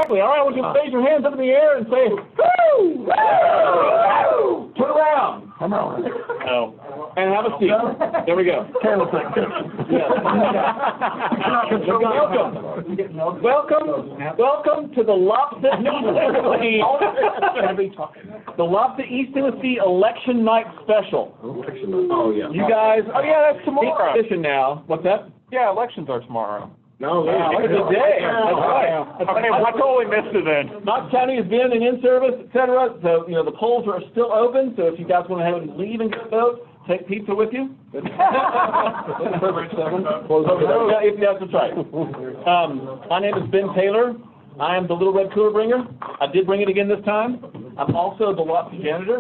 Exactly. All right, I want you to raise your hands up in the air and say, woo! Woo! Turn around. Come on. Oh. And have a seat. There we go. Welcome to the LOPSA East Tennessee Election Night Special. Oh, yeah. You guys, that's tomorrow. Now. What's that? Yeah, elections are tomorrow. No, it's a day. That's right. I totally missed it then. Knox County has been in service, etc. So, the polls are still open. So if you guys want to have them leave and go vote, take pizza with you. That's right. My name is Ben Taylor. I am the Little Red Cooler Bringer. I did bring it again this time. I'm also the LOPSA janitor.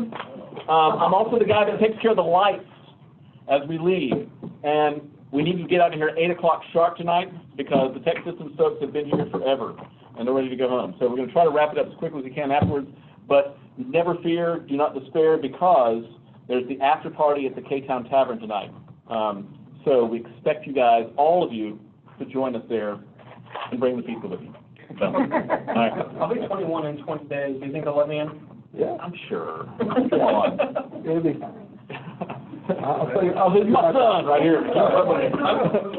I'm also the guy that takes care of the lights as we leave. And we need to get out of here at 8 o'clock sharp tonight because the tech systems folks have been here forever and they're ready to go home. So we're going to try to wrap it up as quickly as we can afterwards. But never fear, do not despair, because there's the after party at the K-Town Tavern tonight. So we expect you guys, all of you, to join us there and bring the pizza with you. So, all right. I'll be 21 in 20 days. Do you think they'll let me in? Yeah, I'm sure. Come on. I'll leave my son right here. All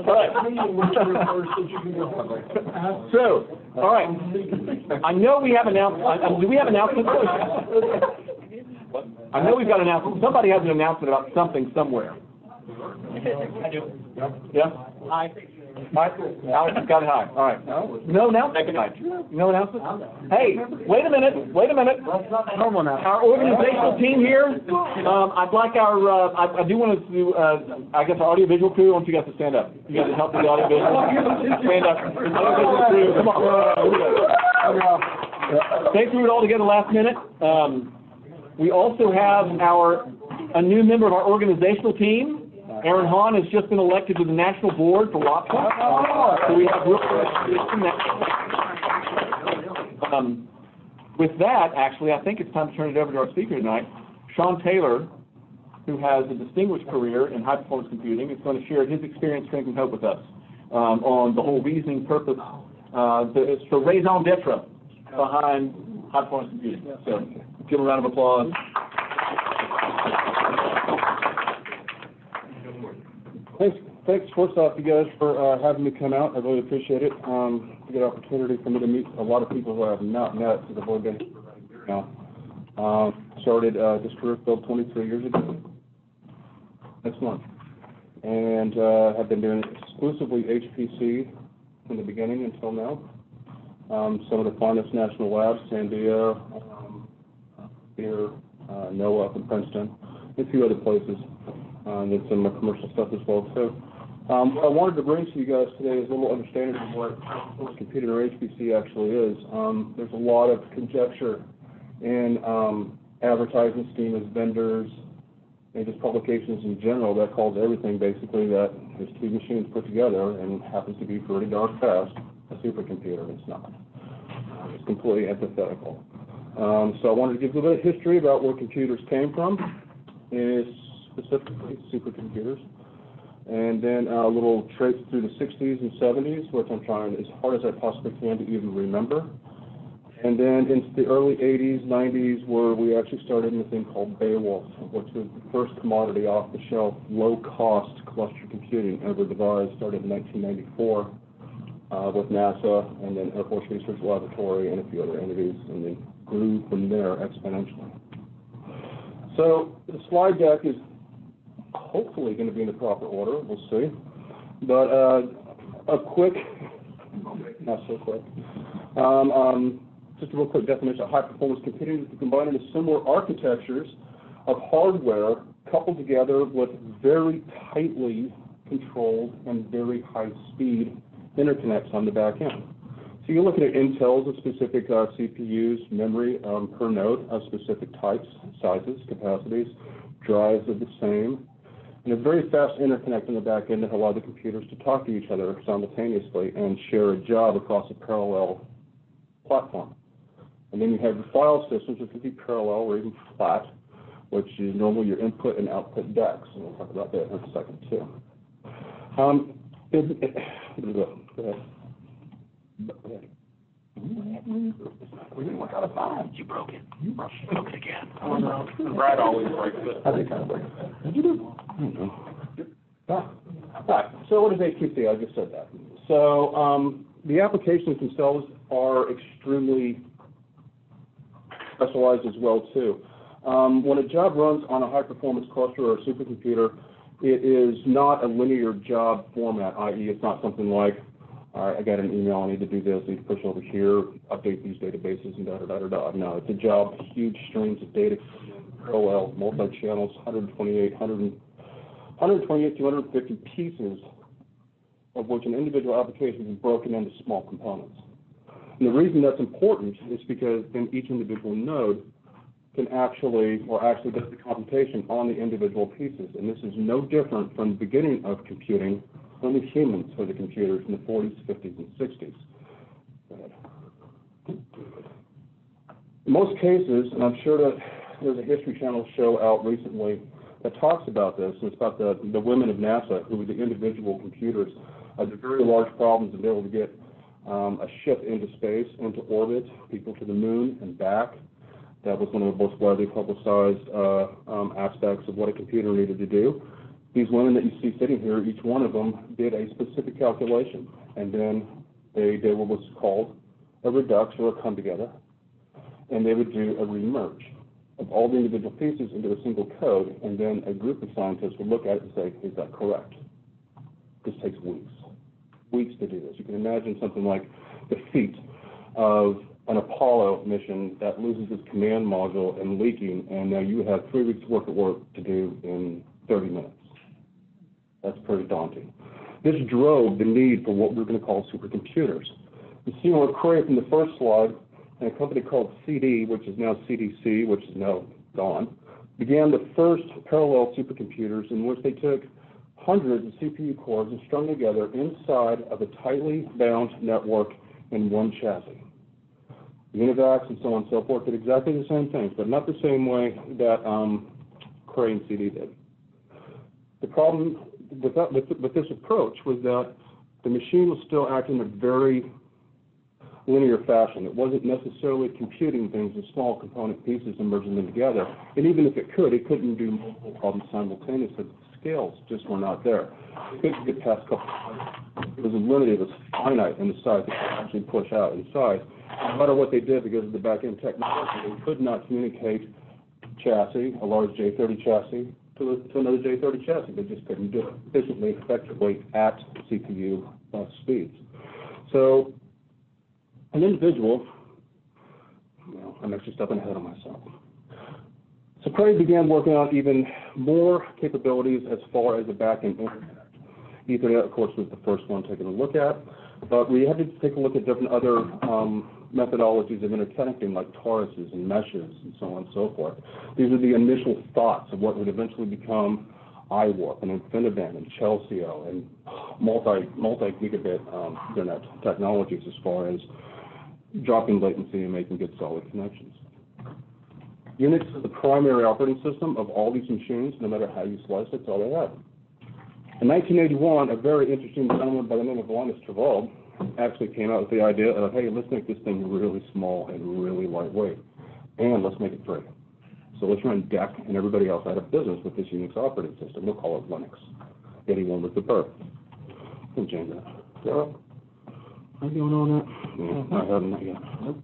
right. So, all right. I know we have announcements. Do we have announcements? I know we've got announcements. Somebody has an announcement about something somewhere. I do. Yeah? Hi. Alex got it high. All right. No announcement? No announcement? Hey, wait a minute. Our organizational team here, I'd like I do want to do, I guess, our audiovisual crew. I want you guys to stand up. You guys to help with the audiovisual. Stand up. Audiovisual crew. Come on. They threw it all together last minute. We also have a new member of our organizational team. Aaron Hahn has just been elected to the National Board for LOPSA. So we have real with that, actually, I think it's time to turn it over to our speaker tonight, Sean Taylor, who has a distinguished career in high-performance computing. Is going to share his experience, strength, and hope with us on the whole reasoning purpose, the raison d'etre behind high-performance computing. So give him a round of applause. Thanks, first off, you guys, for having me come out. I really appreciate it. It's a good opportunity for me to meet a lot of people who I have not met since I've only been here for about a year now. Started this career field 23 years ago, next month, and have been doing exclusively HPC from the beginning until now. Some of the finest national labs, Sandia, here, NOAA up in Princeton, and a few other places. And some commercial stuff as well too. What I wanted to bring to you guys today is a little understanding of what computing or HPC actually is. There's a lot of conjecture in advertising scheme as vendors and just publications in general that calls everything basically that there's two machines put together and happens to be pretty darn fast a supercomputer. It's not. It's completely antithetical. So I wanted to give a little bit of history about where computers came from. Specifically supercomputers, and then a little trace through the 60s and 70s, which I'm trying as hard as I possibly can to even remember, and then into the early 80s, 90s, where we actually started in a thing called Beowulf, which was the first commodity off-the-shelf, low-cost cluster computing ever devised, started in 1994 with NASA, and then Air Forces Phillips Laboratory, and a few other entities, and then grew from there exponentially. So the slide deck is hopefully going to be in the proper order. We'll see. But a quick, not so quick, just a real quick definition of high-performance computing is the combining of similar architectures of hardware coupled together with very tightly controlled and very high-speed interconnects on the back end. So you're looking at Intel's of specific CPUs, memory per node of specific types, sizes, capacities, drives of the same, and a very fast interconnect on the back end that allow the computers to talk to each other simultaneously and share a job across a parallel platform. And then you have the file systems, which can be parallel or even flat, which is normally your input and output decks, and we'll talk about that in a second too. Go ahead. We didn't work out a fine. You broke it. You broke it again. Oh, no. Brad always breaks it. I think I break it. Did you do? I don't know. Ah. All right. So what is HPC? I just said that. So the applications themselves are extremely specialized as well too. When a job runs on a high-performance cluster or a supercomputer, it is not a linear job format, i.e. it's not something like, all right, I got an email, I need to do this, I need to push over here, update these databases, and da-da-da-da-da. No, it's a job, huge streams of data, parallel, multi-channels, 128, 250 pieces of which an individual application is broken into small components. And the reason that's important is because then each individual node can actually does the computation on the individual pieces. And this is no different from the beginning of computing when the humans for the computers in the 40s, 50s, and 60s. Go ahead. In most cases, and I'm sure that there's a History Channel show out recently that talks about this, and it's about the women of NASA, who were the individual computers, the very large problems of being able to get a ship into space, into orbit, people to the moon and back. That was one of the most widely publicized aspects of what a computer needed to do. These women that you see sitting here, each one of them did a specific calculation, and then they did what was called a redux or a come together, and they would do a remerge of all the individual pieces into a single code, and then a group of scientists would look at it and say, is that correct? This takes weeks to do this. You can imagine something like the feat of an Apollo mission that loses its command module and leaking, and now you have 3 weeks worth of work to do in 30 minutes. That's pretty daunting. This drove the need for what we're going to call supercomputers. You see on Cray from the first slide, and a company called CD, which is now CDC, which is now gone, began the first parallel supercomputers in which they took hundreds of CPU cores and strung together inside of a tightly bound network in one chassis. Univacs and so on and so forth did exactly the same things, but not the same way that Cray and CD did. The problem with this approach was that the machine was still acting in a very linear fashion. It wasn't necessarily computing things in small component pieces and merging them together. And even if it couldn't do multiple problems simultaneously. The scales just were not there. It couldn't get past a couple of it was limited, it was finite in the size it could actually push out in size. No matter what they did, because of the back-end technology, they could not communicate chassis, a large J30 chassis, to another J30 chassis. They just couldn't do it efficiently, effectively at CPU speeds. So an individual, well, I'm actually stepping ahead of myself. So Cray began working on even more capabilities as far as the back-end interconnect. Ethernet, of course, was the first one taken a look at, but we had to take a look at different other methodologies of interconnecting, like Tauruses and meshes and so on and so forth. These are the initial thoughts of what would eventually become iWarp and Infiniband and Chelseo and multi-gigabit internet technologies as far as dropping latency and making good solid connections. Unix is the primary operating system of all these machines, no matter how you slice it, it's all they have. In 1981, a very interesting gentleman by the name of Linus Torvald actually came out with the idea of, hey, let's make this thing really small and really lightweight, and let's make it free. So let's run DEC and everybody else out of business with this Unix operating system. We'll call it Linux. 81 was the birth. We'll change that. So, are you going on that? No, I haven't yet. Nope.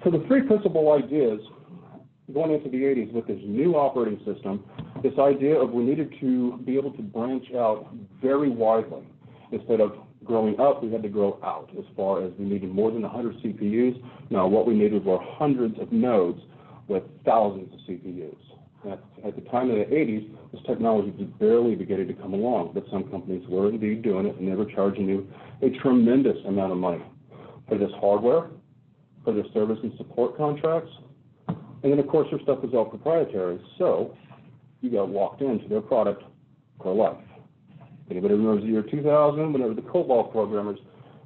So the three principal ideas going into the 80s with this new operating system, this idea of we needed to be able to branch out very widely. Instead of growing up, we had to grow out as far as we needed more than 100 CPUs. Now, what we needed were hundreds of nodes with thousands of CPUs. At the time of the 80s, this technology was barely beginning to come along, but some companies were indeed doing it, and they were charging you a tremendous amount of money for this hardware, for their service and support contracts, and then, of course, their stuff was all proprietary, so you got locked into their product for life. Anybody remembers the year 2000, whenever the COBOL programmers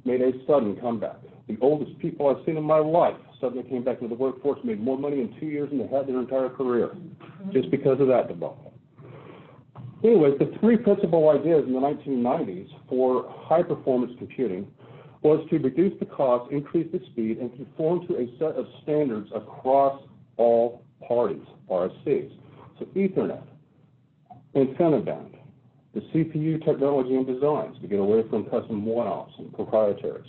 made a sudden comeback? The oldest people I've seen in my life suddenly came back into the workforce, made more money in 2 years than they had their entire career, just because of that debacle. Anyways, the three principal ideas in the 1990s for high-performance computing was to reduce the cost, increase the speed, and conform to a set of standards across all parties, RSCs. So Ethernet, Infiniband, the CPU technology and designs to get away from custom one-offs and proprietaries.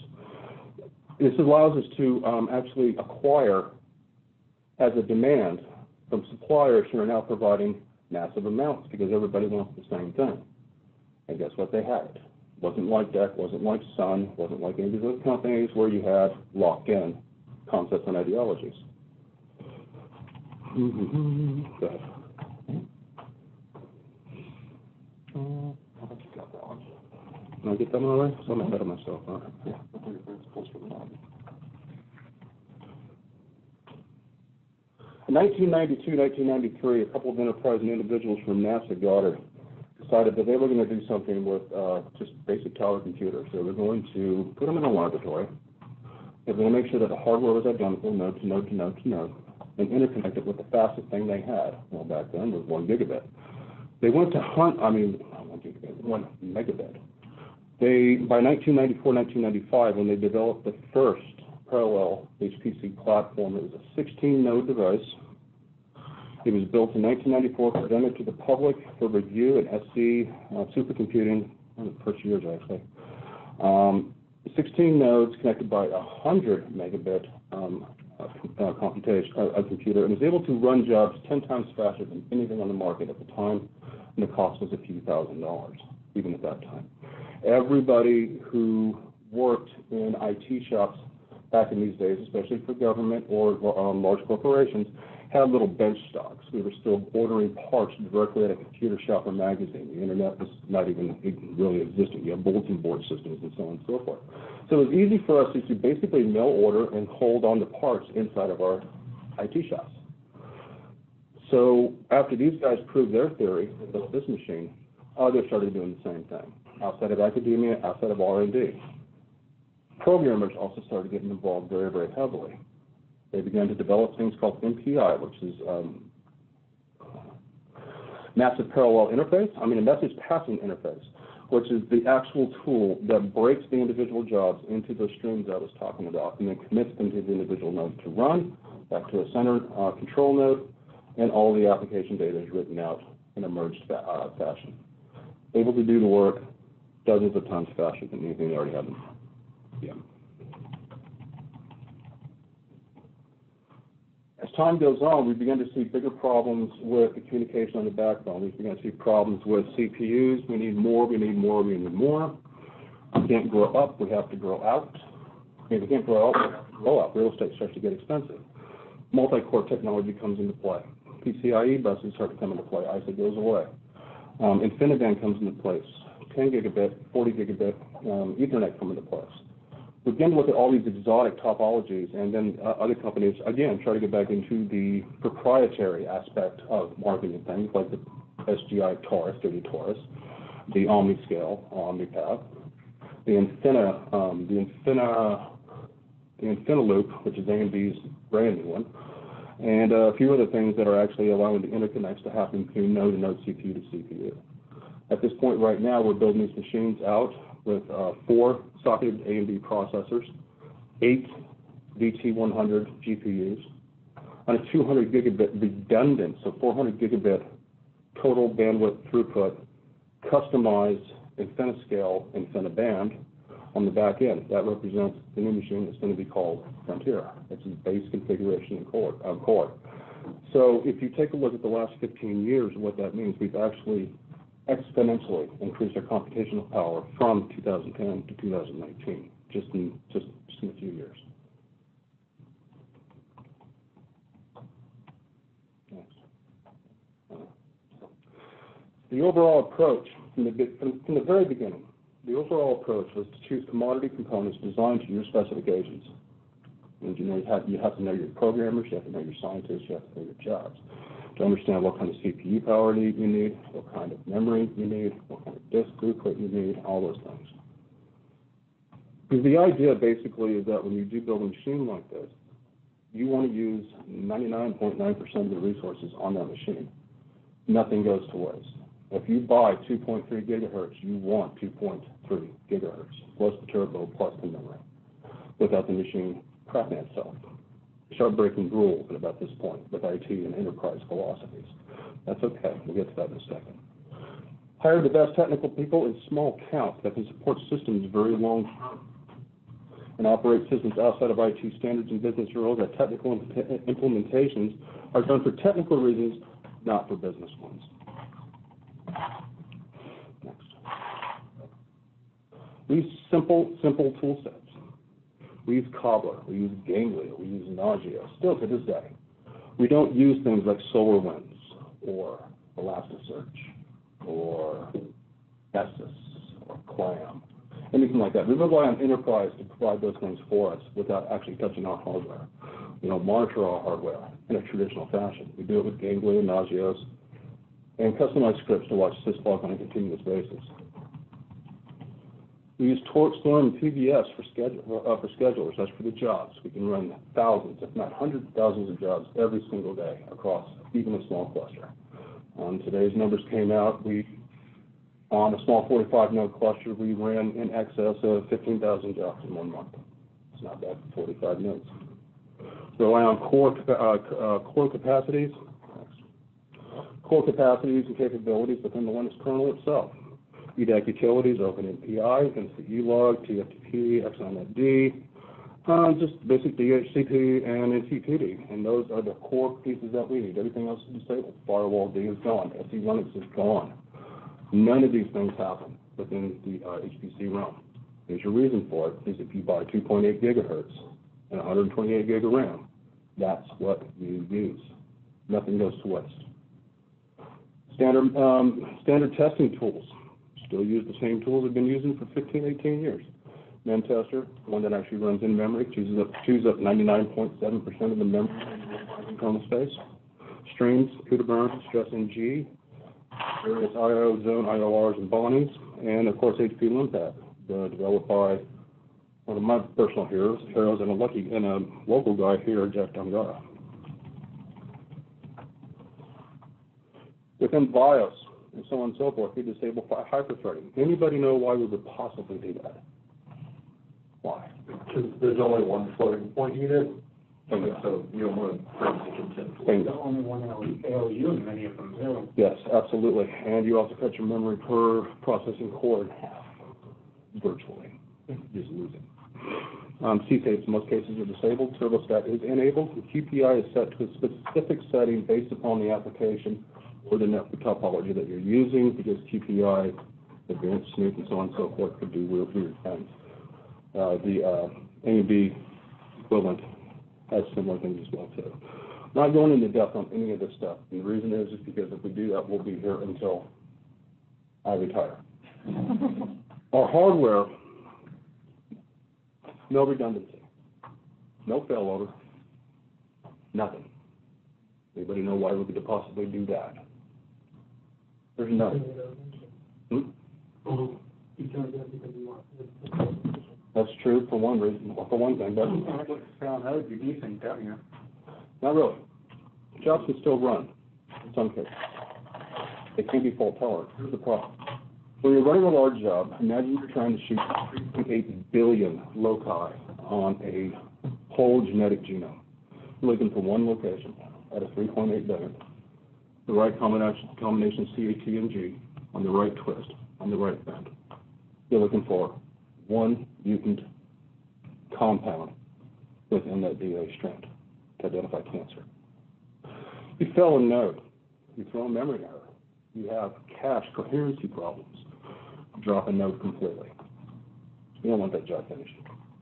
This allows us to actually acquire as a demand from suppliers who are now providing massive amounts because everybody wants the same thing. And guess what they had? Wasn't like DEC, wasn't like Sun, wasn't like any of these other companies where you had locked-in concepts and ideologies. Go ahead. Can I get that one away? So I'm ahead of myself. All right. Yeah. In 1992, 1993, a couple of enterprise and individuals from NASA Goddard decided that they were going to do something with just basic tower computers. They were going to put them in a laboratory. They were going to make sure that the hardware was identical, node to node to node to node, and interconnect it with the fastest thing they had. Well, back then was 1 gigabit. They went to hunt, not 1 gigabit, 1 megabit. By 1994, 1995, when they developed the first parallel HPC platform, it was a 16-node device. It was built in 1994, presented to the public for review at SC supercomputing, one of the first years actually. 16 nodes connected by 100 megabit computer, and was able to run jobs 10 times faster than anything on the market at the time, and the cost was a few $1,000s, even at that time. Everybody who worked in IT shops back in these days, especially for government or large corporations, had little bench stocks. We were still ordering parts directly at a computer shop or magazine. The internet was not even really existing. You have bulletin board systems and so on and so forth. So it was easy for us to basically mail order and hold on to parts inside of our IT shops. So after these guys proved their theory and built this machine, others started doing the same thing. Outside of academia, outside of R&D. Programmers also started getting involved very, very heavily. They began to develop things called MPI, which is massive parallel interface, a message passing interface, which is the actual tool that breaks the individual jobs into those streams I was talking about and then commits them to the individual node to run, back to a center control node, and all the application data is written out in a merged fashion. Able to do the work dozens of times faster than anything they already had them. Yeah. As time goes on, we begin to see bigger problems with the communication on the backbone. We begin to see problems with CPUs. We need more, we need more, we need more. We can't grow up, we have to grow out. If we can't grow up, we have to grow up. Real estate starts to get expensive. Multi-core technology comes into play. PCIe buses start to come into play. ISA goes away. Infiniband comes into place. 10 gigabit, 40 gigabit Ethernet come into place. We begin to look at all these exotic topologies, and then other companies, again, try to get back into the proprietary aspect of marketing things, like the SGI Taurus, 30 Taurus, the OmniScale, OmniPath, the Infiniloop, which is AMD's brand new one, and a few other things that are actually allowing the interconnects to happen between node-to-node, CPU to CPU. At this point right now, we're building these machines out with 4 socketed AMD processors, 8 VT100 GPUs, on a 200 gigabit redundant, so 400 gigabit total bandwidth throughput, customized Infiniscale Infiniband on the back end. That represents the new machine that's going to be called Frontier. It's a base configuration and core. So if you take a look at the last 15 years, what that means, we've actually exponentially increased our computational power from 2010 to 2019, just in a few years. Next. The overall approach from the very beginning, the overall approach was to choose commodity components designed to your specifications. And you have to know your programmers, you have to know your scientists, you have to know your jobs, to understand what kind of CPU power you need, what kind of memory you need, what kind of disk throughput you need, all those things. Because the idea basically is that when you do build a machine like this, you want to use 99.9% of the resources on that machine. Nothing goes to waste. If you buy 2.3 gigahertz, you want 2.3 gigahertz, plus the turbo, plus the memory, without the machine crapping itself. You start breaking rules at about this point with IT and enterprise philosophies. That's okay. We'll get to that in a second. Hire the best technical people in small counts that can support systems very long term and operate systems outside of IT standards and business rules. That technical implementations are done for technical reasons, not for business ones. Next. We use simple tool sets. We use Cobbler, we use Ganglia, we use Nausea, still to this day. We don't use things like SolarWinds or Elasticsearch or Nessus or Clam, anything like that. We rely on enterprise to provide those things for us without actually touching our hardware. We don't monitor our hardware in a traditional fashion. We do it with Ganglia, Nauseos, and customized scripts to watch syslog on a continuous basis. We use Torch, Storm, and PBS for schedulers. That's for the jobs. We can run thousands, if not hundreds of thousands of jobs every single day across even a small cluster. Today's numbers came out. On a small 45-node cluster, we ran in excess of 15,000 jobs in 1 month. It's not bad for 45 nodes. Rely on core capacities. Core capacities and capabilities within the Linux kernel itself. EDAC utilities, OpenMPI, NCE log, TFTP, XINFD, just basic DHCP and NCPD, and those are the core pieces that we need. Everything else is disabled. Firewall D is gone. SE Linux is gone. None of these things happen within the HPC realm. There's your reason for it, is if you buy 2.8 gigahertz and 128 gig of RAM, that's what you use. Nothing goes to waste. Standard testing tools. Still use the same tools we've been using for 15, 18 years. Memtester, one that actually runs in memory, chews up 99.7% of the memory in kernel space. Streams, CUDA-burn, StressNG, various IO zone, IORs, and Bonnies, and of course HP LIMPAD, developed by one of my personal heroes and a local guy here, Jeff Dungara. Within BIOS, and so on and so forth, we disable hyperthreading. Anybody know why we would possibly do that? Why? Because there's only one floating point unit, and so you don't want to break the consent. There's only one ALU in many of them, too. Yes, absolutely. And you also cut your memory per processing core in half, virtually. Just losing. CSAPes in most cases are disabled. Turbostat is enabled. The QPI is set to a specific setting based upon the application or the network topology that you're using, because QPI, advanced snoop, and so on and so forth could do weird things. The AMD equivalent has similar things as well too. Not going into depth on any of this stuff. And the reason is because if we do that, we'll be here until I retire. Our hardware, no redundancy, no failover, nothing. Anybody know why we could possibly do that? There's none. That's true for one reason, or for one thing, but That would be decent down here. not really. Jobs can still run in some cases. They can be fault tolerant. Here's the problem. When you're running a large job, imagine you're trying to shoot 3.8 billion loci on a whole genetic genome. You're looking for one location at a 3.8 billion, the right combination CAT and G on the right twist, on the right bend. You're looking for one mutant compound within that DNA strand to identify cancer. You fail a node, you throw a memory error, you have cache coherency problems, drop a node completely. You don't want that job finished.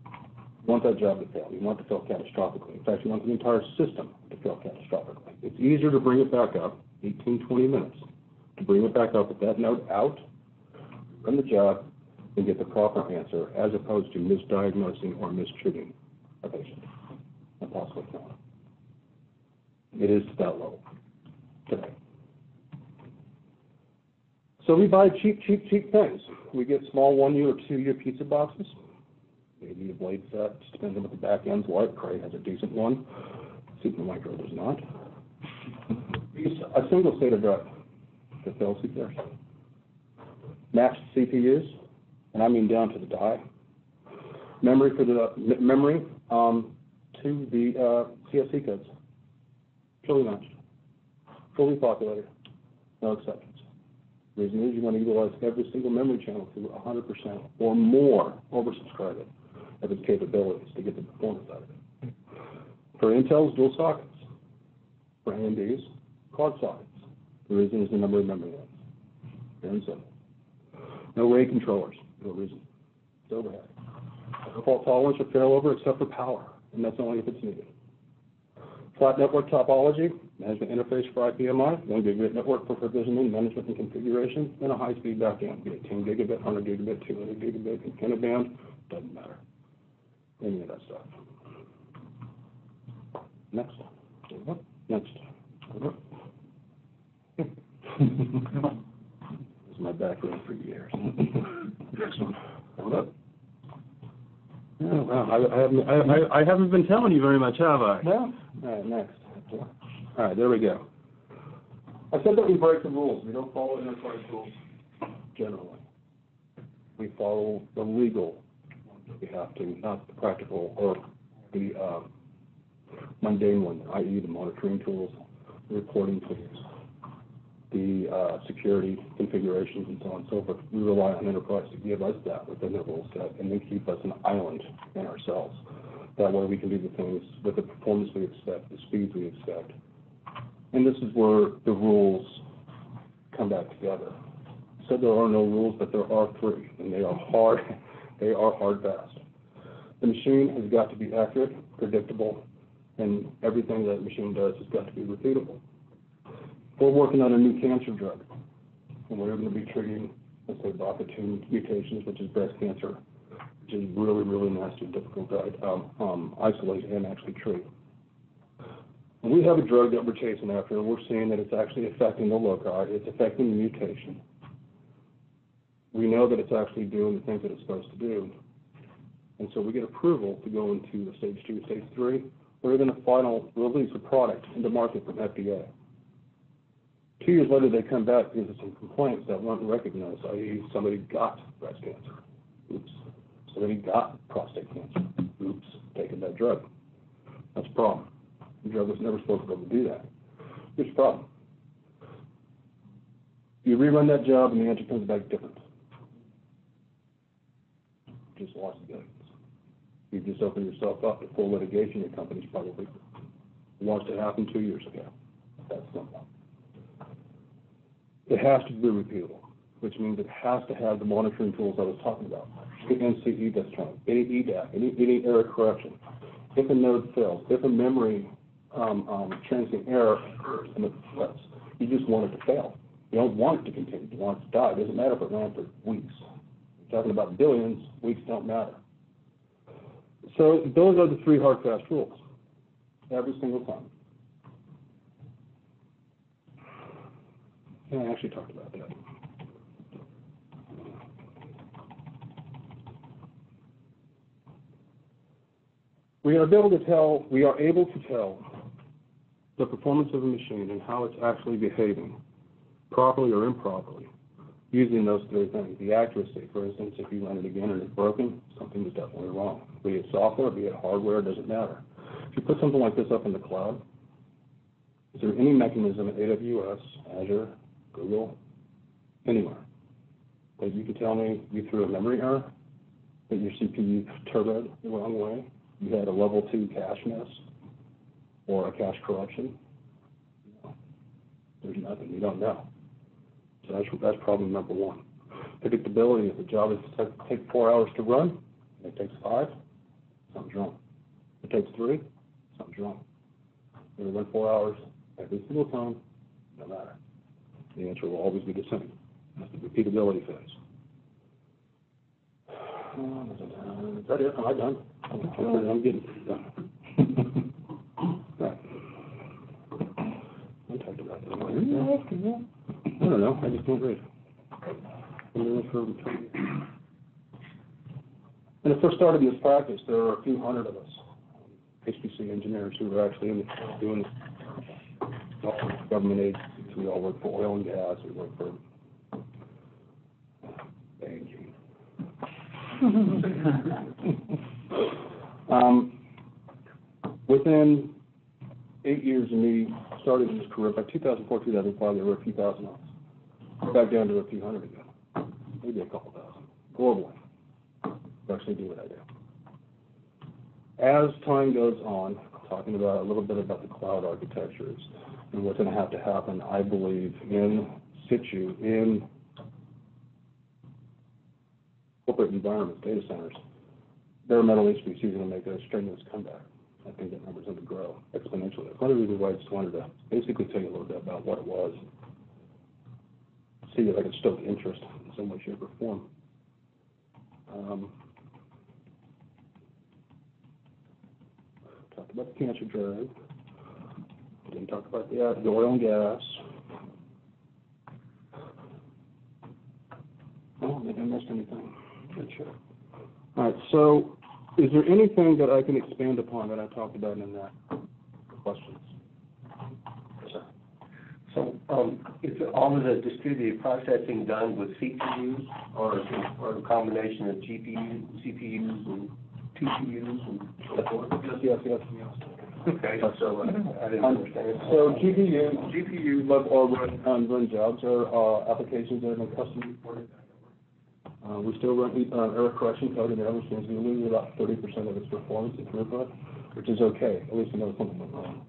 You want that job to fail. You want it to fail catastrophically. In fact, you want the entire system to fail catastrophically. It's easier to bring it back up, 18, 20 minutes, to bring it back up with that node out, run the job, and get the proper answer, as opposed to misdiagnosing or mistreating a patient, and possibly killing them. It is to that level today. So we buy cheap things. We get small 1 year or 2 year pizza boxes. Maybe a blade set, just depends on what the back end's like. Cray has a decent one. Supermicro does not. A single SATA drive. that fails who cares? Matched CPUs, and I mean down to the die. Memory for the to the CFC codes. Fully matched, fully populated, no exceptions. The reason is you want to utilize every single memory channel to 100% or more, oversubscribe it of its capabilities to get the performance out of it. For Intel's dual sockets, for AMD's quad sockets. The reason is the number of memory lanes. Very simple. No RAID controllers, no reason. It's overhead. Default tolerance or failover except for power, and that's only if it's needed. Flat network topology, management interface for IPMI, 1 gigabit network for provisioning, management, and configuration, and a high-speed backend, be it 10 gigabit, 100 gigabit, 200 gigabit, Infiniband, doesn't matter. Any of that stuff. Next. Next. This is my background for years. Next one. Hold up. Oh, wow. I haven't been telling you very much, have I? No. All right, next. All right, there we go. I said that we break the rules. We don't follow enterprise rules generally. We follow the legal ones that we have to, not the practical or the mundane one, i.e. the monitoring tools, the reporting tools, the security configurations, and so on and so forth. We rely on enterprise to give us that within the rule set and then keep us an island in ourselves. That way we can do the things with the performance we expect, the speeds we expect. And this is where the rules come back together. I said there are no rules, but there are 3, and they are hard fast. The machine has got to be accurate, predictable, and everything that machine does has got to be repeatable. We're working on a new cancer drug, and we're going to be treating, let's say, BRCA2 mutations, which is breast cancer, which is really, really nasty, difficult to isolate and actually treat. And we have a drug that we're chasing after, and we're seeing that it's actually affecting the loci, it's affecting the mutation. We know that it's actually doing the things that it's supposed to do. And so we get approval to go into the stage 2, stage 3. We're going to final release a product into market from FDA. 2 years later, they come back because of some complaints that weren't recognized, i.e. somebody got breast cancer. Oops. Somebody got prostate cancer. Oops. Taking that drug. That's a problem. The drug was never supposed to be able to do that. Here's the problem. You rerun that job and the answer comes back different. Just lost the guidance. You just opened yourself up to full litigation. Your company's probably watched it happen 2 years ago. That's simple. It has to be repeatable, which means it has to have the monitoring tools I was talking about. The NCE discount, any EDAC, any error correction. If a node fails, if a memory transient error occurs and it flips, you just want it to fail. You don't want it to continue. You want it to die. It doesn't matter if it ran for weeks. We're talking about billions. Weeks don't matter. So those are the 3 hard, fast rules every single time. Yeah, I actually talked about that. We are able to tell the performance of a machine and how it's actually behaving, properly or improperly, using those 3 things. The accuracy, for instance, if you run it again and it's broken, something is definitely wrong. Be it software, be it hardware, it doesn't matter. If you put something like this up in the cloud, is there any mechanism at AWS, Azure, Google, anywhere, that you can tell me you threw a memory error, that your CPU turboed the wrong way, you had a level 2 cache miss, or a cache corruption? No. There's nothing. You don't know. So that's problem number 1. Predictability. If the job is to take 4 hours to run, and it takes 5, something's wrong. If it takes 3, something's wrong. If it run 4 hours every single time, no matter. The answer will always be the same. That's the repeatability phase. Is that it? Am I done? I'm getting done. Right. I talked about that. I don't know. I just don't read. When I first started in this practice, there were a few hundred of us, HPC engineers, who were actually in the field doing this, government agencies, We all work for oil and gas. We work for banking. Within 8 years of me starting this career, by 2004, 2005, there were a few thousand of us. We're back down to a few hundred again, maybe a couple thousand, globally, who actually do what I do. As time goes on, talking about a little bit about the cloud architectures and what's going to happen, I believe, in situ, in corporate environments, data centers, bare metal HPC is going to make a strenuous comeback. I think that number's going to grow exponentially. That's one of the reasons why I just wanted to basically tell you a little bit about what it was, see if I could stoke interest in some way, shape, or form. Talked about the cancer drug. Didn't talk about the oil and gas. Oh, maybe I missed anything. Not sure. All right, so is there anything that I can expand upon that I talked about in that? Questions? Yes, sir. So, is all of the distributed processing done with CPUs or a combination of GPUs, CPUs, and TPUs and so forth? Yes. Okay, so I didn't understand. So GPUs run jobs or applications that have been custom reported. We still run error correction code in there, which means we lose about 30% of its performance and throughput, which is okay. At least we know something went wrong.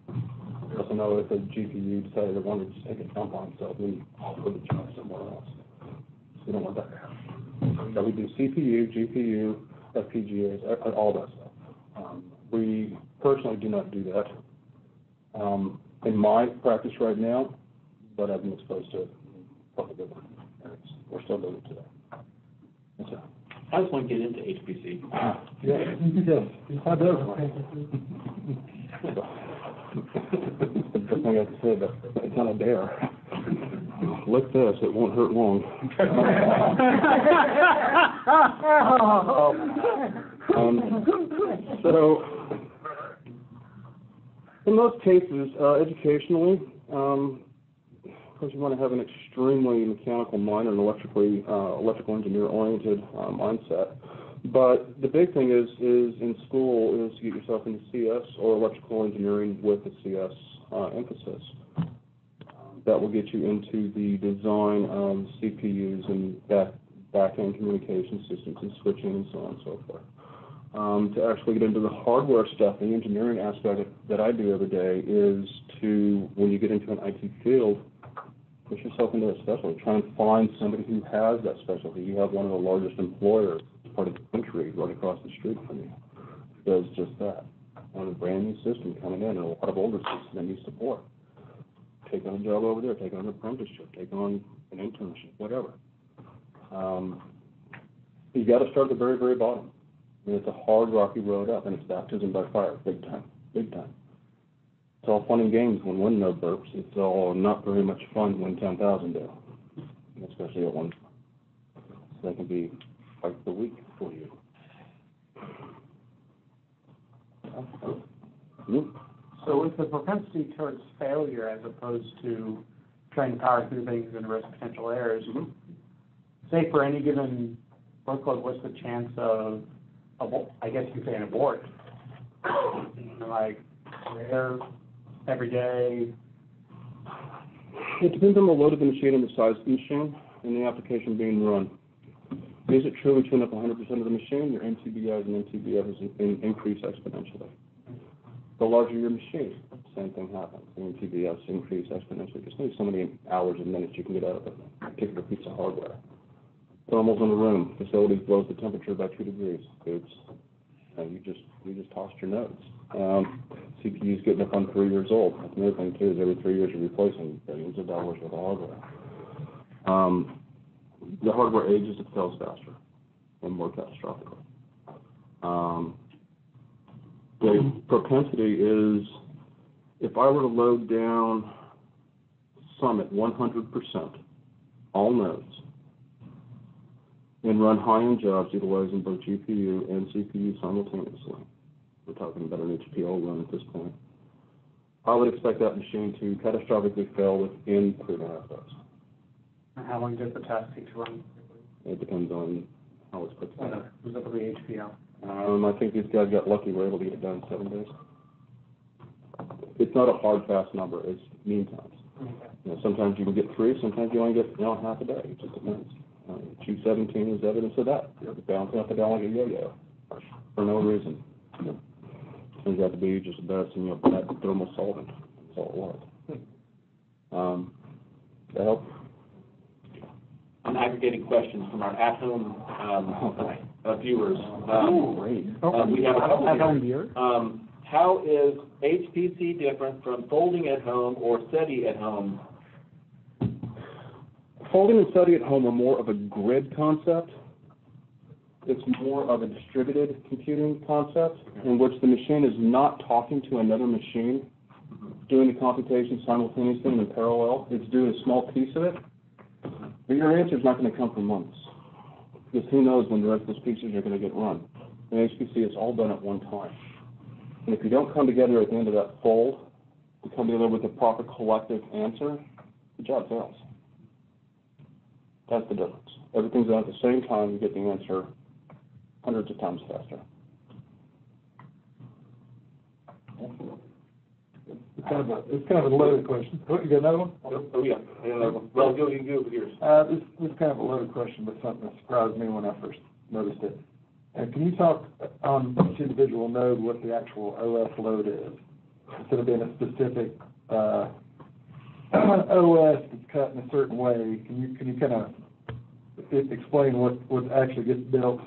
We also know if the GPU decided it wanted to just take a dump on itself, we put the job somewhere else. So we don't want that to happen. So we do CPU, GPU, FPGAs, all that stuff. We personally do not do that in my practice right now, but I've been exposed to it in a couple different areas. We're still doing it today. Yes, sir. I just want to get into HPC. Yes. How does one? The thing I can say, but it's not a dare. Lick this, it won't hurt long. So, in most cases, educationally, of course, you want to have an extremely mechanical mind and electrical engineer-oriented mindset. But the big thing is in school is to get yourself into CS or electrical engineering with the CS emphasis. That will get you into the design of CPUs and back-end communication systems and switching and so on and so forth. To actually get into the hardware stuff, the engineering aspect that I do every day is to, when you get into an IT field, push yourself into a specialty. Try and find somebody who has that specialty. You have one of the largest employers, part of the country, right across the street from you, who does just that. On a brand new system coming in and a lot of older systems that need support. Take on a job over there, take on an apprenticeship, take on an internship, whatever. You got to start at the very, very bottom. I mean, it's a hard, rocky road up, and it's baptism by fire, big time, big time. It's all fun and games when one node burps. It's all not very much fun when 10,000 do, especially at one time. So that can be quite the week for you. So with the propensity towards failure as opposed to trying to power through things and risk potential errors, say for any given workload, what's the chance of I guess you could say an abort? Like rare, every day? It depends on the load of the machine and the size of the machine and the application being run. Is it true we tune up 100% of the machine? Your NTBIs and NTBFs increase exponentially. The larger your machine, same thing happens. The NTBFs increase exponentially. Just need so many hours and minutes you can get out of a particular piece of hardware. Thermals in the room, facilities blows the temperature by 2 degrees. It's, you just tossed your nodes. CPU's getting up on 3 years old. That's another thing too, is every 3 years you're replacing billions of dollars worth of hardware. The hardware ages, it fails faster and more catastrophically. The propensity is, if I were to load down Summit 100%, all nodes, and run high-end jobs utilizing both GPU and CPU simultaneously, we're talking about an HPL run at this point, I would expect that machine to catastrophically fail within 3.5 hours. And how long does the task take to run? It depends on how it's put together. Specifically HPL. I think these guys got lucky. We're able to get it done in 7 days. It's not a hard, fast number. It's mean times. You know, sometimes you can get 3, sometimes you only get, half a day. It just depends. Q17 is evidence of that. You're bouncing up and down like a yo-yo for no reason. Turns out to be just the best, bad thermal solvent. That's all it was. That help? I'm aggregating questions from our at-home viewers. Great. We have a couple At-home here. viewer? How is HPC different from folding at home or SETI at home? Folding and SETI at home are more of a grid concept. It's more of a distributed computing concept in which the machine is not talking to another machine, doing the computation simultaneously and in parallel. It's doing a small piece of it. But your answer is not going to come for months, because who knows when the rest of those pieces are going to get run. In HPC, it's all done at one time. And if you don't come together at the end of that fold, to come together with a proper collective answer, the job fails. That's the difference. Everything's done at the same time, you get the answer hundreds of times faster. It's kind of a loaded question. Oh, you got another one? Oh, yeah. Well, you can go with yours. This is kind of a loaded question, but something that surprised me when I first noticed it. Can you talk on each individual node what the actual OS load is? Instead of being a specific OS that's cut in a certain way, can you kind of explain what actually gets built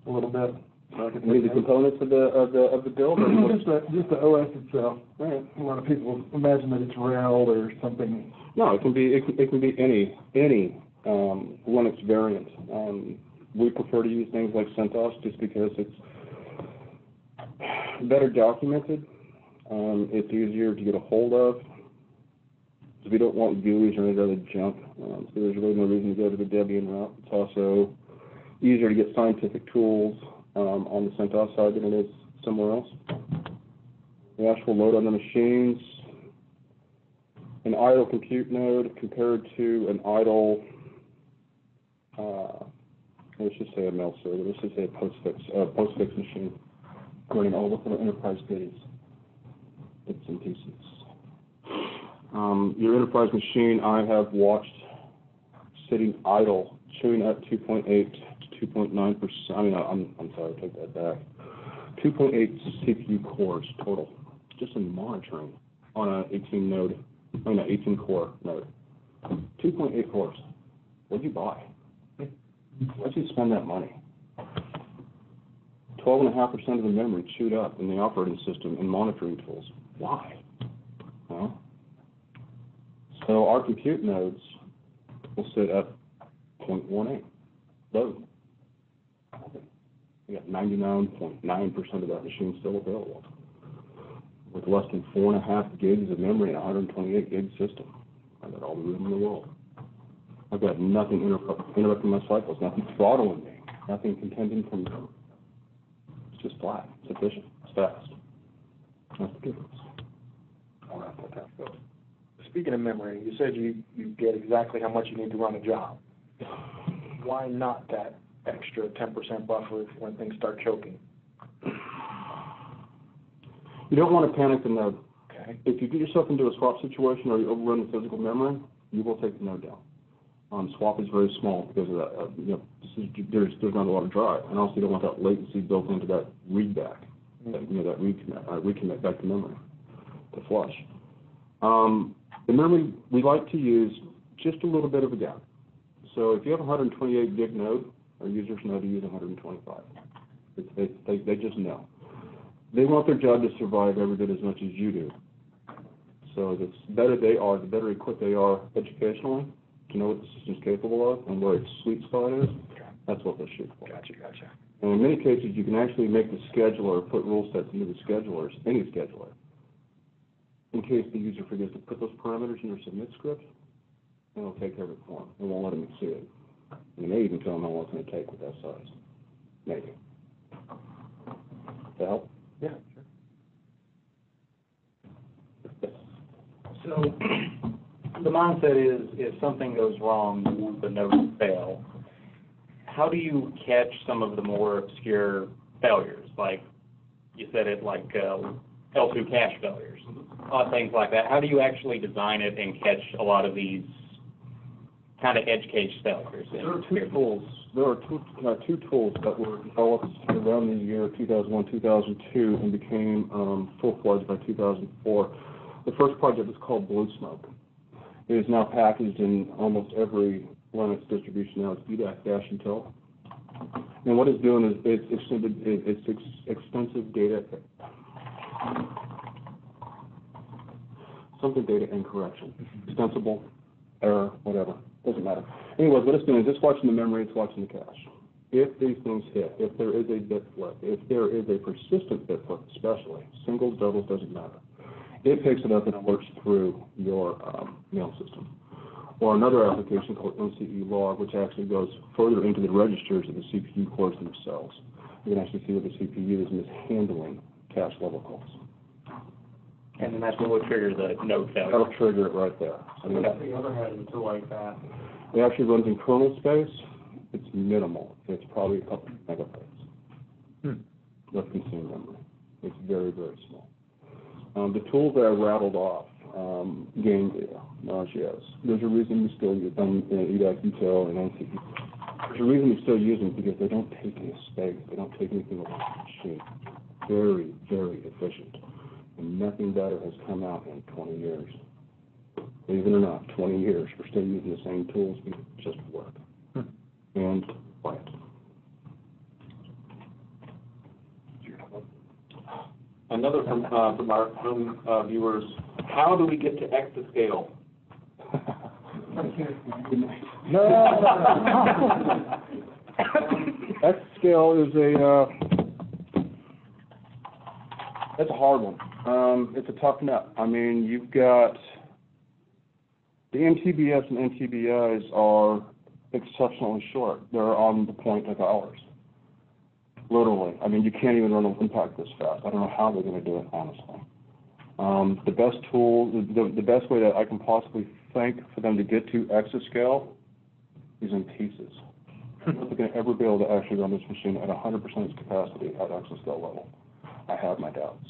a little bit? You mean the components of the build? Or Just the OS itself. Right. A lot of people imagine that it's RHEL or something. No, it can be any Linux variant. We prefer to use things like CentOS just because it's better documented. It's easier to get a hold of. So we don't want GUIs or any other junk. So there's really no reason to go to the Debian route. It's also easier to get scientific tools on the CentOS side than it is somewhere else. The actual load on the machines, an idle compute node compared to an idle, let's just say a mail server, let's just say a postfix machine running all the little enterprise goodies, bits and pieces. Your enterprise machine I have watched sitting idle, chewing at 2.8 to 2.9%. I mean, I'm sorry, I take that back. 2.8 CPU cores total, just in monitoring on an 18 core node. 2.8 cores. What'd you buy? Why'd you spend that money? 12.5% of the memory chewed up in the operating system and monitoring tools. Why? Well, so our compute nodes will sit at 0.18 load. We got 99.9% of that machine still available, with less than 4.5 gigs of memory and a 128 gig system. I've got all the room in the world. I've got nothing interrupting my cycles, nothing throttling me, nothing contending from me. It's just flat, it's efficient, it's fast. That's the difference. Speaking of memory, you said you get exactly how much you need to run a job. Why not that extra 10% buffer when things start choking? You don't want to panic the node. Okay. If you get yourself into a swap situation or you overrun the physical memory, you will take the node down. Swap is very small because of that. There's not a lot of drive, and also you don't want that latency built into that read back, that recommit back to memory to flush. The memory we like to use just a little bit of a gap. So if you have a 128 gig node, our users know to use 125. They just know. They want their job to survive every bit as much as you do. So the better they are, the better equipped they are educationally to know what the system's capable of and where its sweet spot is. That's what they shoot for. Gotcha. And in many cases, you can actually make the scheduler put rule sets into the schedulers, any scheduler, in case the user forgets to put those parameters in their submit script, and it'll take care of it for them. It won't let them exceed it. And they may even tell them how long it's going to take with that size. Maybe. Does that help? Yeah, sure. So the mindset is if something goes wrong, you want the node to fail. How do you catch some of the more obscure failures? Like you said it, like L2 cache failures, things like that. How do you actually design it and catch a lot of these kind of edge case failures? There are two tools. There are two tools that were developed around the year 2001, 2002, and became full-fledged by 2004. The first project is called Blue Smoke. It is now packaged in almost every Linux distribution now. It's EDAC-Intel. And what it's doing is it's extensive data, something data incorrection, extensible, error, whatever, doesn't matter. Anyways, what it's doing is it's watching the memory, it's watching the cache. If these things hit, if there is a bit flip, if there is a persistent bit flip especially, singles, doubles, doesn't matter. It picks it up and it works through your mail system. Or another application called MCE log, which actually goes further into the registers of the CPU cores themselves. You can actually see what the CPU is mishandling cache level calls. And then that's what would trigger the node failure. That'll trigger it right there. I mean, What's the other head of a tool like that? it actually runs in kernel space. It's minimal. It's probably a couple of megabytes of consumed memory. It's very, very small. The tools that I rattled off, game data, yes. There's a reason we still use them, EDAC, Intel, and NCE. There's a reason we still use them because they don't take any space. They don't take anything away from the machine. Very, very efficient. And nothing better has come out in 20 years. Believe it or not, 20 years. We're still using the same tools, but just work. And quiet. Another from our home viewers, how do we get to exascale? No. Exascale is that's a hard one. It's a tough nut. I mean, you've got the MTBS and NTBIs are exceptionally short. They're on the point of hours. Literally. I mean, you can't even run an impact this fast. I don't know how they're going to do it, honestly. The best tool, the best way that I can possibly think for them to get to exascale is in pieces. I don't know if they're going to ever be able to actually run this machine at 100% its capacity at exascale level. I have my doubts.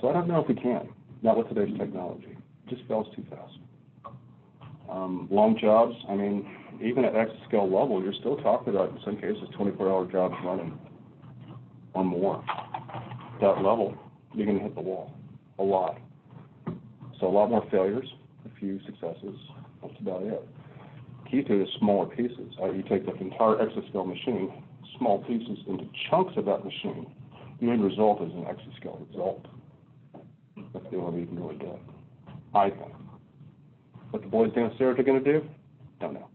So I don't know if we can, not with today's technology. It just fails too fast. Long jobs, I mean, even at exascale level, you're still talking about, in some cases, 24-hour jobs running or more. At that level, you're going to hit the wall a lot. So a lot more failures, a few successes, that's about it. Key to it is smaller pieces. You take the entire exascale machine, small pieces into chunks of that machine. The end result is an exascale result. That's the only way you can really do it, I think. What the boys downstairs are going to do, don't know.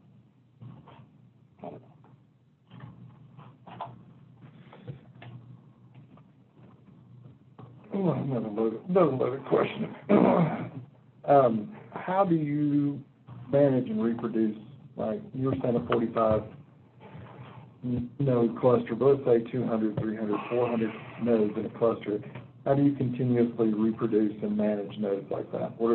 I don't know. Oh, another loaded question. How do you manage and reproduce, like you were saying a 45 node cluster, but let's say 200, 300, 400 nodes in a cluster. How do you continuously reproduce and manage nodes like that? What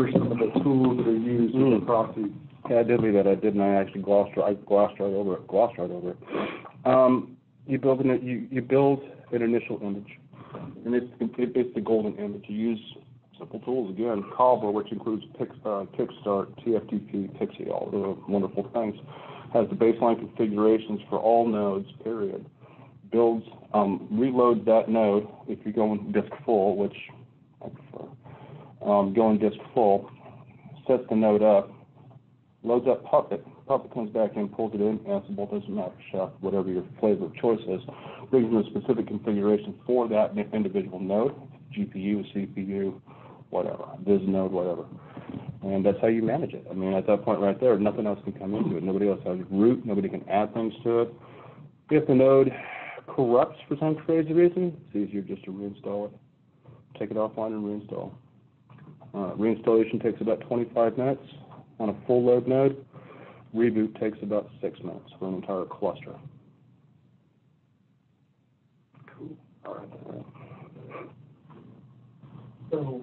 are some of the tools that are used across these? Yeah, I did leave that. I did, and I actually glossed right over it. You build an initial image, and it's the golden image. You use simple tools again, Cobbler, which includes Kickstart, TFTP, Pixie, all the wonderful things. Has the baseline configurations for all nodes. Period. Builds, reloads that node if you're going disk full, which I prefer. Going disk full, sets the node up, loads up Puppet. Puppet comes back in, pulls it in, Ansible, doesn't matter, Chef, whatever your flavor of choice is, brings in a specific configuration for that individual node, GPU, CPU, whatever, Viz node, whatever. And that's how you manage it. I mean, at that point right there, nothing else can come into it. Nobody else has root. Nobody can add things to it. If the node corrupts for some crazy reason, it's easier just to reinstall it. Take it offline and reinstall. Reinstallation takes about 25 minutes on a full load node. Reboot takes about 6 minutes for an entire cluster. Cool. All right. So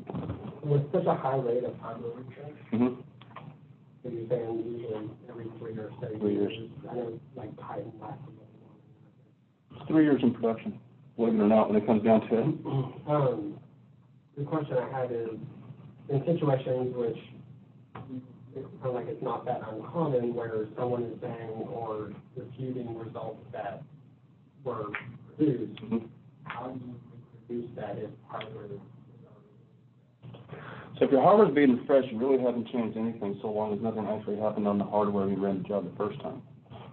with such a high rate of hardware refresh, Mm-hmm. so you're saying usually every 3 years, say 3 years. I know like Titan lasts a little It's 3 years in production, believe it or not, when it comes down to it. longer. The question I have is, in situations which it sounds like it's not that uncommon, where someone is saying or refuting results that were produced, how do you reproduce that if hardware is So if your hardware's being refreshed, you really haven't changed anything so long as nothing actually happened on the hardware when you ran the job the first time.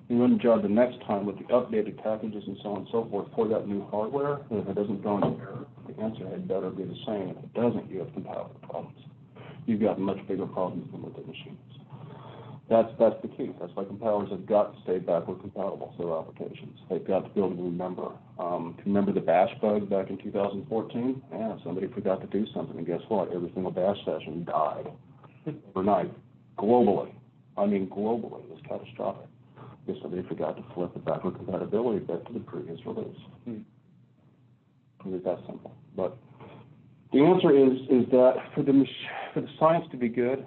You run the job the next time with the updated packages and so on and so forth for that new hardware, and if it doesn't go into error, the answer had better be the same. If it doesn't, you have compatible problems. You've got much bigger problems than with the machines. That's the key. That's why compilers have got to stay backward compatible to their applications. They've got to be able to remember. Remember the bash bug back in 2014? Yeah, somebody forgot to do something, and guess what? Every single bash session died overnight, globally. I mean, globally, it was catastrophic. Because somebody forgot to flip the backward compatibility back to the previous release. It was that simple. But the answer is that for the science to be good,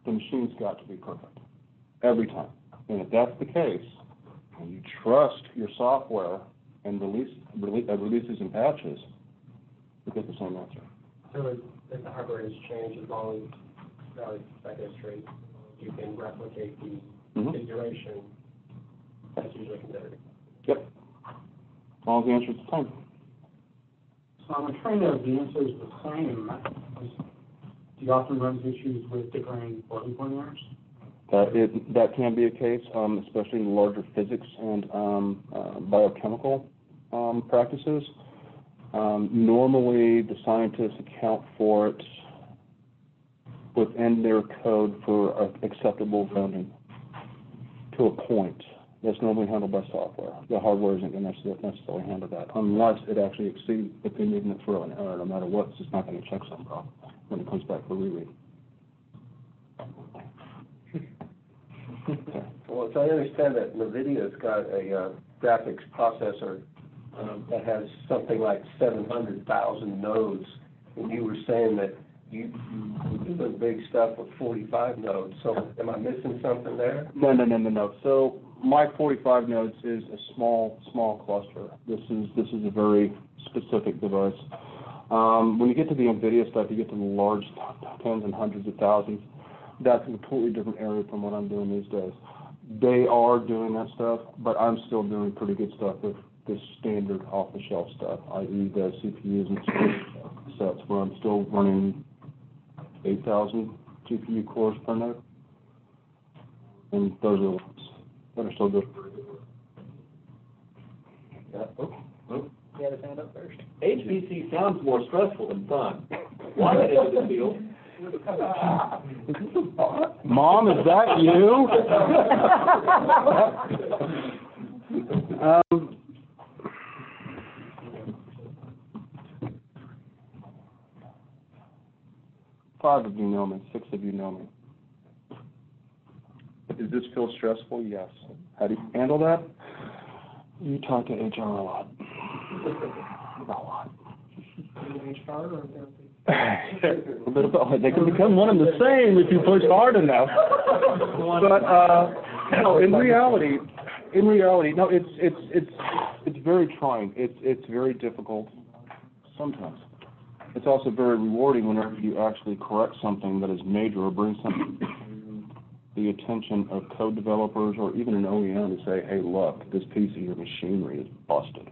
the machine's got to be perfect every time. And if that's the case, and you trust your software and releases and patches, you get the same answer. So if the hardware has changed, as long as valid spec history, you can replicate the configuration, that's usually considered. Yep. As long as the answer is the same. So I'm afraid that the answer is the same. Do you often run into issues with differing floating point errors? That can be a case, especially in larger physics and biochemical practices. Normally, the scientists account for it within their code for acceptable rounding to a point. That's normally handled by software. The hardware isn't going to necessarily handle that unless it actually exceeds if they're needing to throw an error. No matter what, it's just not going to check some problem when it comes back for reread. Well, so I understand that NVIDIA's got a graphics processor that has something like 700,000 nodes, and you were saying that you do the big stuff with 45 nodes. So am I missing something there? No. So my 45 nodes is a small cluster. This is a very specific device. When you get to the NVIDIA stuff, you get to the large tens and hundreds of thousands. That's a completely different area from what I'm doing these days. They are doing that stuff, but I'm still doing pretty good stuff with this standard off-the-shelf stuff, i.e. the CPUs and sets where I'm still running 8,000 GPU cores per node. And those are the ones that are still good. He had his hand up first. HPC sounds more stressful than fun. Why get into the field? Mom, is that you? 5 of you know me, 6 of you know me. Does this feel stressful? Yes. How do you handle that? You talk to HR a lot. A lot. A bit of both. They can become one and the same if you push hard enough. But no, in reality, no. It's very trying. It's very difficult sometimes. It's also very rewarding whenever you actually correct something that is major or bring something to the attention of code developers or even an OEM to say, hey, look, this piece of your machinery is busted.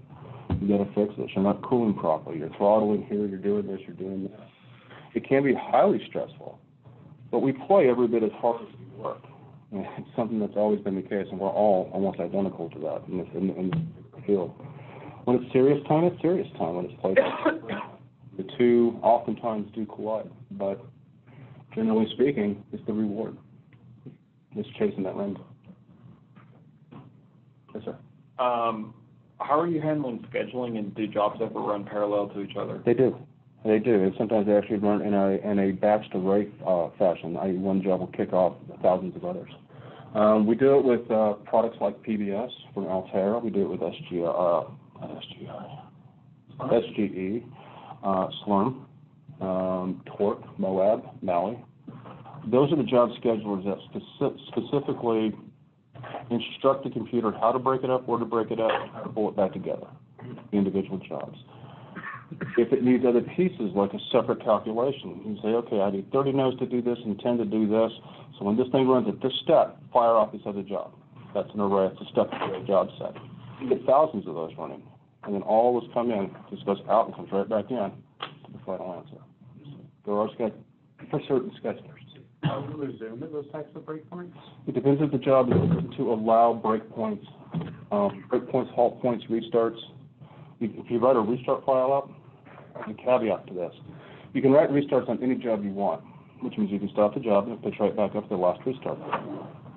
You got to fix this. You're not cooling properly. You're throttling here. You're doing this. You're doing that. It can be highly stressful, but we play every bit as hard as we work. And it's something that's always been the case, and we're all almost identical to that in the field. When it's serious time, it's serious time. When it's played, the two oftentimes do collide. But generally speaking, it's the reward. It's chasing that wind. Yes, sir. How are you handling scheduling, and do jobs ever run parallel to each other? They do. They do. And sometimes they actually run in a batch to rate fashion. One job will kick off thousands of others. We do it with products like PBS from Altera. We do it with SGE, Slurm, Torque, Moab, Maui. Those are the job schedulers that specifically instruct the computer how to break it up, where to break it up, how to pull it back together, the individual jobs. If it needs other pieces, like a separate calculation, you can say, okay, I need 30 nodes to do this and 10 to do this. So when this thing runs at this step, fire off this other job. That's an array, it's a step array job set. You get thousands of those running. And then all those come in, just goes out and comes right back in to the final answer. There are for certain schedulers. How do you resume at those types of breakpoints? It depends if the job is to allow breakpoints, halt points, restarts. If you write a restart file up, a caveat to this, you can write restarts on any job you want, which means you can stop the job and it picks right back up to the last restart.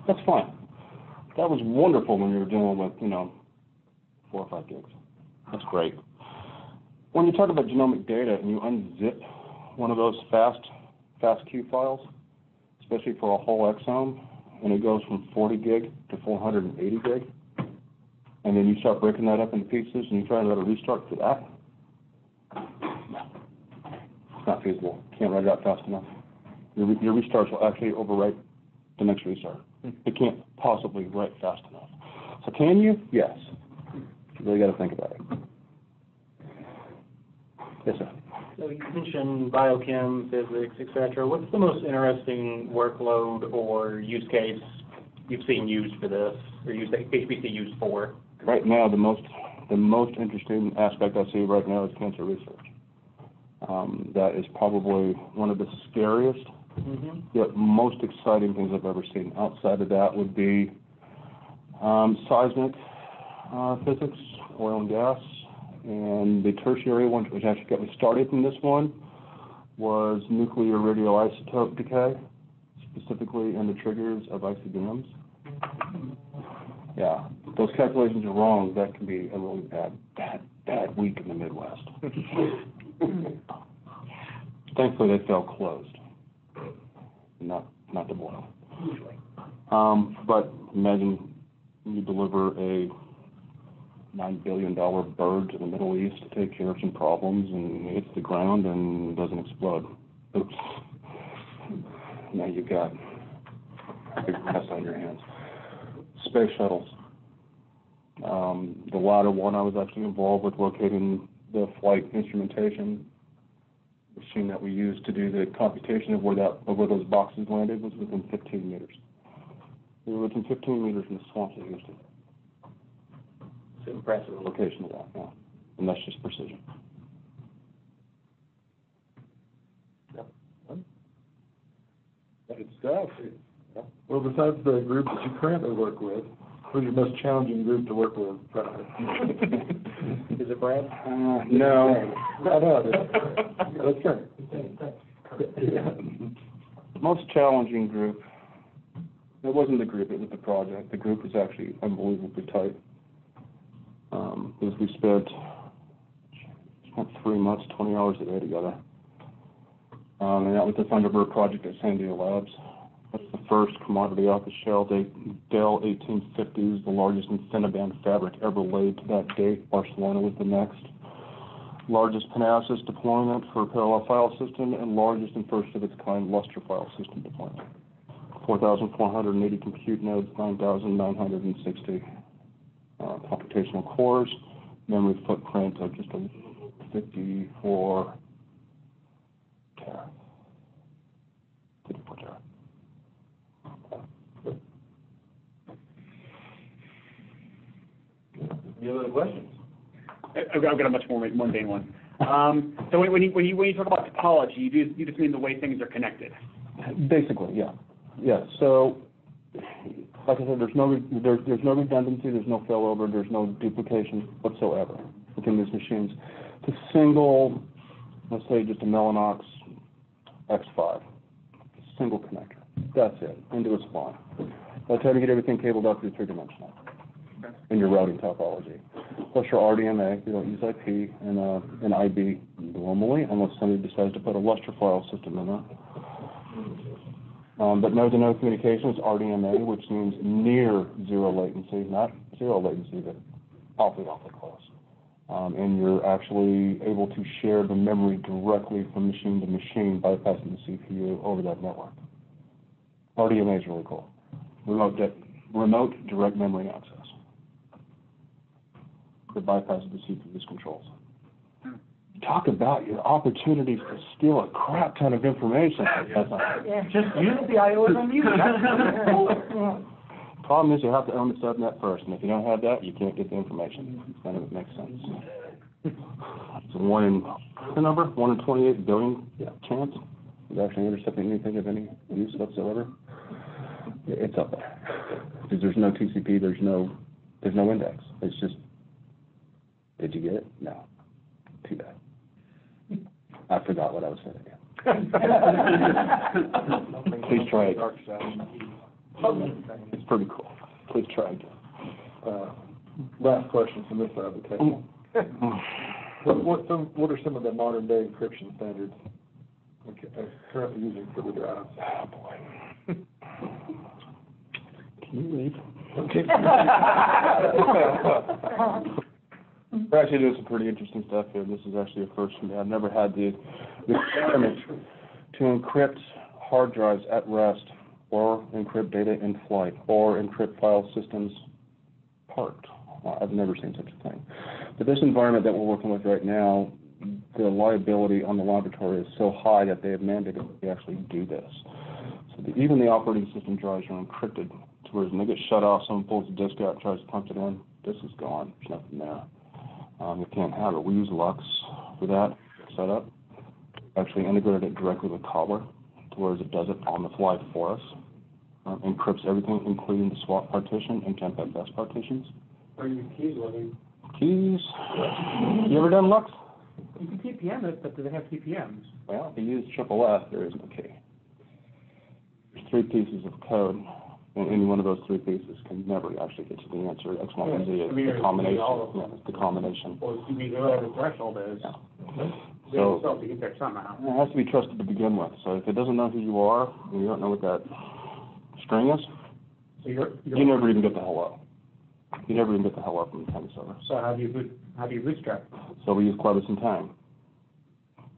That's fine. That was wonderful when you were dealing with, 4 or 5 gigs. That's great. When you talk about genomic data and you unzip one of those FASTQ files, especially for a whole exome, and it goes from 40 gig to 480 gig, and then you start breaking that up into pieces and you try to let a restart for that, no, it's not feasible. Can't write it out fast enough. Your restarts will actually overwrite the next restart. It can't possibly write fast enough. So can you? Yes. You really got to think about it. Yes, sir. So you mentioned biochem, physics, et cetera. What's the most interesting workload or use case you've seen used for this, or HPC used for? Right now, the most interesting aspect I see right now is cancer research. That is probably one of the scariest, yet most exciting things I've ever seen. Outside of that would be seismic physics, oil and gas, and the tertiary one, which actually got me started in this one, was nuclear radioisotope decay, specifically in the triggers of ICBMs. Yeah, if those calculations are wrong, that can be a really bad week in the Midwest. Thankfully, they fell closed, not to boil. But imagine you deliver a $9 billion bird to the Middle East to take care of some problems, and it hits the ground and doesn't explode. Oops. Now you've got a big mess on your hands. Space shuttles. The latter one, I was actually involved with locating the flight instrumentation machine that we used to do the computation of where those boxes landed was within 15 meters. We were within 15 meters from the swamps of Houston. It's impressive the location of that, yeah. And that's just precision. Yep. Good stuff. Well, besides the group that you currently work with, who's your most challenging group to work with? Is it Brad? No. I know. That's right. Most challenging group, it wasn't the group, it was the project. The group was actually unbelievably tight. Because we spent 3 months, 20 hours a day together. And that was the Thunderbird project at Sandia Labs. That's the first commodity off-the-shelf Dell 1850s, the largest Infiniband fabric ever laid to that date. Barcelona was the next. Largest Panasys deployment for a parallel file system, and largest and first of its kind Lustre file system deployment. 4,480 compute nodes, 9,960 computational cores, memory footprint of just a 54 tera. 54 tera. Any other questions? I've got a much more mundane one. So when you talk about topology, you just mean the way things are connected. Basically, yeah. Yeah. So, like I said, there's no redundancy, there's no failover, there's no duplication whatsoever within these machines. It's a single, let's say, just a Mellanox X5, single connector. That's it. Into a spline. By the time you get everything cabled up, you're three-dimensional in your routing topology. Plus your RDMA, you don't use IP and an IB normally, unless somebody decides to put a Lustre file system in there. But node-to-node communication is RDMA, which means near zero latency, not zero latency, but awfully close. And you're actually able to share the memory directly from machine to machine, bypassing the CPU over that network. RDMA is really cool. Remote direct memory access. That bypasses the CPU's controls. Talk about your opportunities to steal a crap ton of information. Yeah, just use the I/O as unmuted. Problem is you have to own the subnet first, and if you don't have that, you can't get the information. None of it makes sense. It's a 1 in 28 billion chance of actually intercepting anything of any use whatsoever. It's up there. Because there's no TCP, there's no index. It's just, did you get it? No. Too bad. I forgot what I was saying again. Please try again. It's pretty cool. Please try again. Last question from this side of the table. What are some of the modern day encryption standards currently using for the drives? Oh, boy. Can you read? Okay. We're actually doing some pretty interesting stuff here. This is actually a first for me. I've never had the experiment to encrypt hard drives at rest, or encrypt data in flight, or encrypt file systems parked. I've never seen such a thing. But this environment that we're working with right now, the liability on the laboratory is so high that they have mandated that we actually do this. So even the operating system drives are encrypted to where when they get shut off, someone pulls the disk out and tries to punch it in, disk is gone, there's nothing there. You can't have it. We use Lux for that setup. Actually integrated it directly with Cobbler, to where it does it on the fly for us. Encrypts everything, including the swap partition and TempFS partitions. Are your keys living? Keys. You ever done Lux? You can TPM it, but do they have TPMs? Well, if you use FFF, there is no key. There's 3 pieces of code, and any one of those 3 pieces can never actually get to the answer. X, Y, and Z is the combination. Yeah, it's the combination. Or you mean whatever the threshold is. Yeah. So still have to get there somehow. It has to be trusted to begin with. So if it doesn't know who you are, and you don't know what that string is, So you never even get the hello. You never even get the hello from the Tang server. So how do you bootstrap? So we use Clevis and Tang,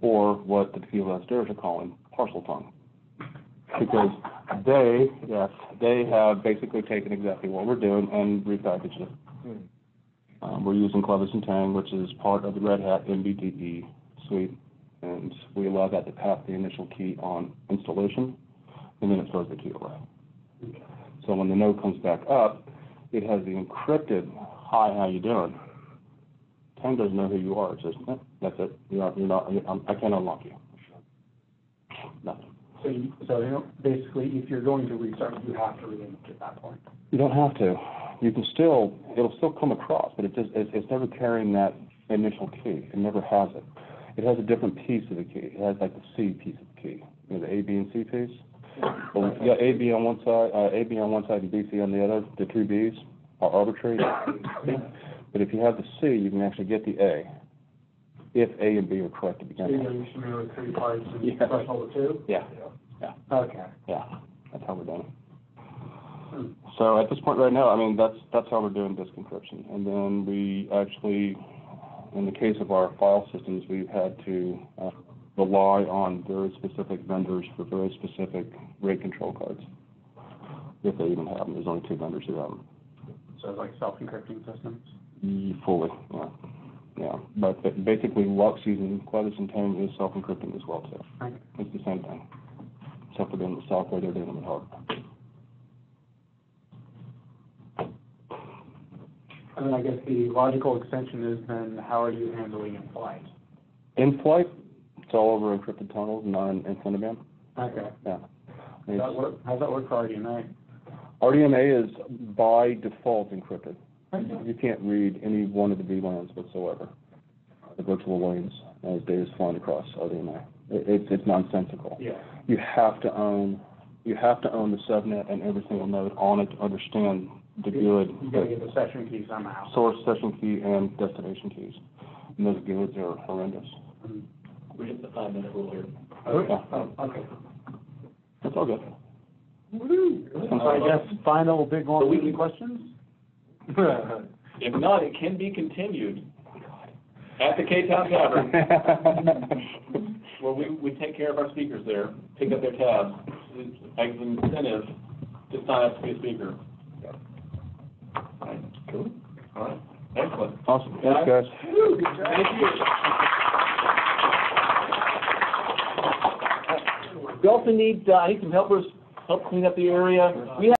or what the people downstairs are calling parcel tongue, because they have basically taken exactly what we're doing and repackaged it. We're using Clevis and Tang, which is part of the Red Hat MBDE suite, and we allow that to pass the initial key on installation, and then it throws the key away. So when the node comes back up, it has the encrypted, hi, how you doing? Tang doesn't know who you are. It says, that's it. I can't unlock you. Nothing. So basically, if you're going to restart, you have to re-image at that point. You don't have to. You can still, it'll still come across, but it's never carrying that initial key. It never has it. It has a different piece of the key. It has like the C piece of the key. You know, the A, B, and C piece. Well, you got A, B on one side, and B, C on the other. The 2 Bs are arbitrary. But if you have the C, you can actually get the A, if A and B are correct to begin with. So you're familiar with 3 parts and threshold of 2? Yeah. Okay. Yeah, that's how we're doing it. So at this point right now, I mean, that's how we're doing disk encryption. And then we actually, in the case of our file systems, we've had to rely on very specific vendors for very specific RAID control cards, if they even have them. There's only 2 vendors who have them. So like self-encrypting systems? Fully, yeah. But basically, Lux using Clevis and Tang is self-encrypting as well, too. Right. It's the same thing. Except for doing the software, they're doing them in hardware. And then I guess the logical extension is then how are you handling in flight? In flight, it's all over encrypted tunnels, not in Infiniband. Okay. Yeah. How's that work for RDMA? RDMA is by default encrypted. You can't read any one of the VLANs whatsoever. The virtual lanes as data is flying across RDMA. It's nonsensical. Yeah. You have to own the subnet and every single node on it to understand the good. You gotta get the session key somehow. Source, session key, and destination keys. And those goods are horrendous. We hit the 5-minute rule here. Okay. That's all good. So I guess final big long questions? If not, it can be continued. At the K-Town Tavern, where we take care of our speakers there, pick up their tabs, as an incentive to sign up to be a speaker. All right, cool. All right, excellent. Awesome. Thanks, guys. Thank you. We also need, I need some helpers, help clean up the area. We have